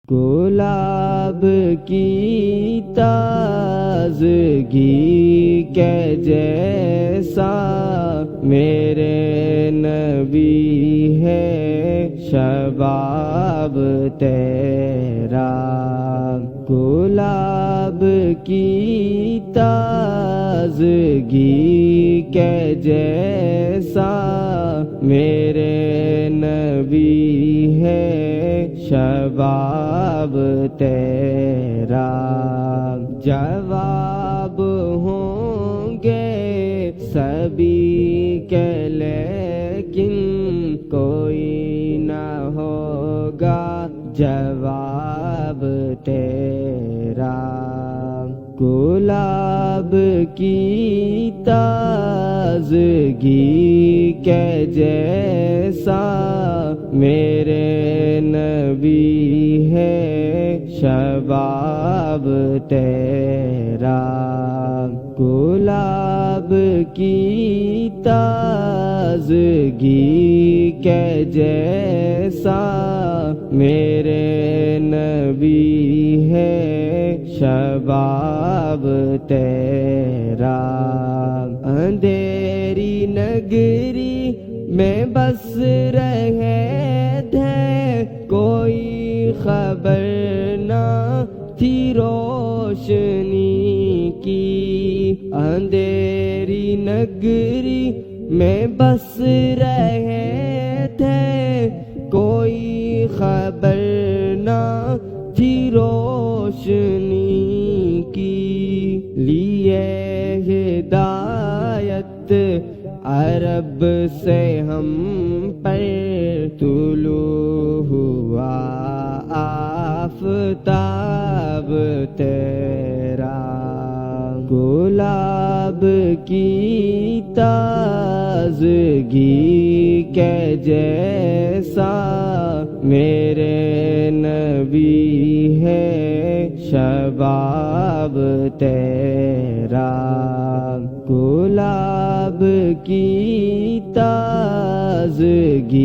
گلاب کی تازگی کے جیسا میرے نبی ہے شباب تیرا، گلاب کی تازگی کے جیسا میرے نبی ہے شباب تیرا، جواب ہوں گے سبھی کے لیکن کوئی نہ ہوگا جواب تیرا، گلاب کی تازگی کے جیسا میرے نبی ہے شباب تیرا، گلاب کی تازگی کے جیسا میرے نبی ہے شباب تیرا، اندھیری نگری میں بس رہے تھے کوئی خبر نہ تھی روشنی کی، اندھیری نگری میں بس رہے تھے کوئی خبر نہ تھی روشنی کی، لیے ہدایت عرب سے ہم پر طلوع ہوا آفتاب تیرا، گلاب کی تازگی کے جیسا میرے نبی ہے شباب تیرا، گلاب کی تازگی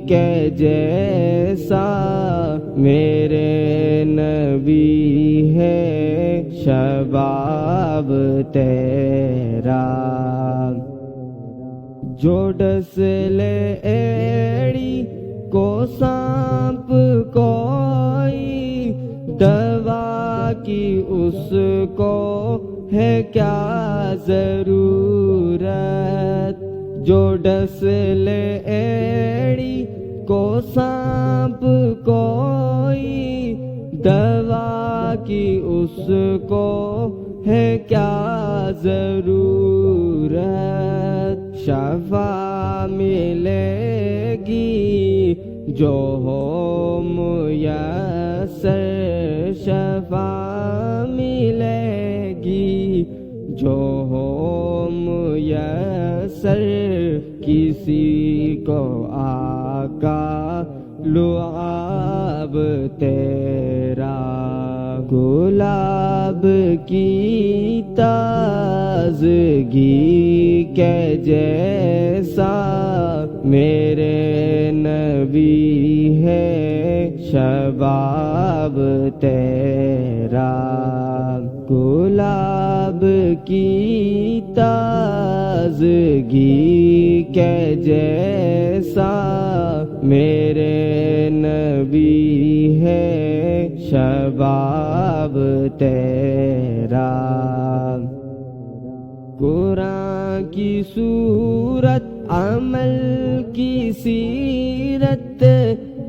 کے جیسا میرے نبی ہے شباب تیرا، جو ڈس لے ایڑی کو سانپ کوئی دوا کی اس کو ہے کیا ضرورت، جو ڈس لے ایڑی کو سانپ کوئی دوا کی اس کو ہے کیا ضرورت، شفا ملے گی جو ہو میسر، شفا ملے گی جو ہو میسر، کسی کو آقا لعاب تیرا، گلاب کی تازگی کے جیسا میرے نبی ہے شباب تیرا، گلاب کی تازگی کے جیسا میرے نبی ہے شباب تیرا، قرآن کی صورت عمل کی سیرت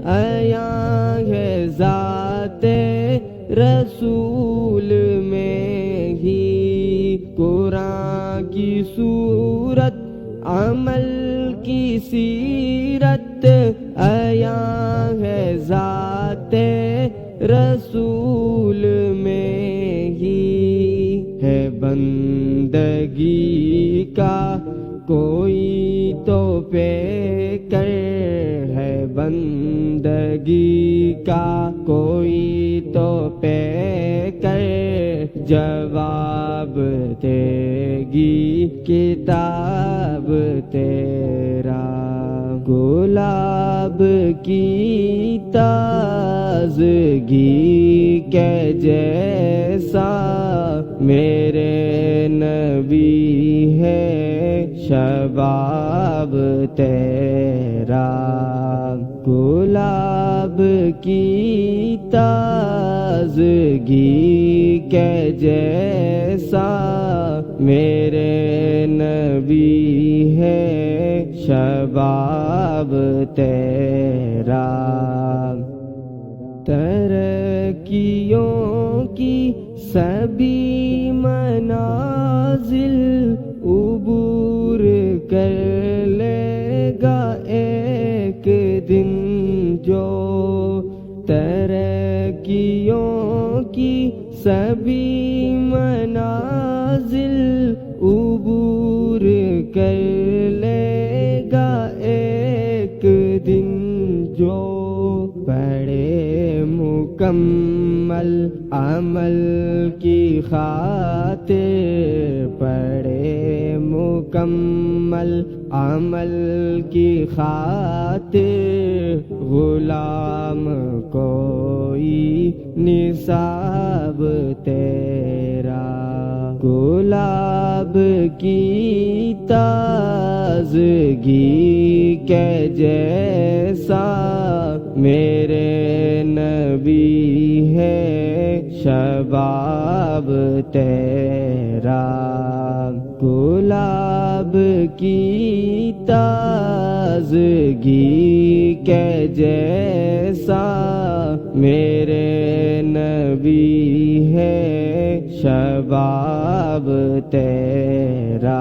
عیاں ہے ذات رسول میں ہی، قرآن کی صورت عمل کی سیرت عیاں ہے ذات رسول میں ہی، ہے بندگی کا کوئی تو پیکر، ہے بندگی کا کوئی تو پیکر، جواب دے گی کتاب تیرا، گلاب کی تازگی کے جیسا میرے نبی ہے شباب تیرا، گلاب کی تازگی کے جیسا میرے نبی ہے شباب تیرا، ترقیوں کی سبھی منازل عبور کر لے گا ایک دن جو، ترقیوں کی سبھی منازل عبور کر لے گا ایک دن جو، بڑے مکمل عمل کی خاطر، بڑے مکمل عمل کی خاطر غلام کوئی نصاب تیرا، گلاب کی تازگی کے جیسا میرے نبی ہے شباب تیرا، گلاب کی تازگی کے جیسا میرے نبی ہے شباب تیرا۔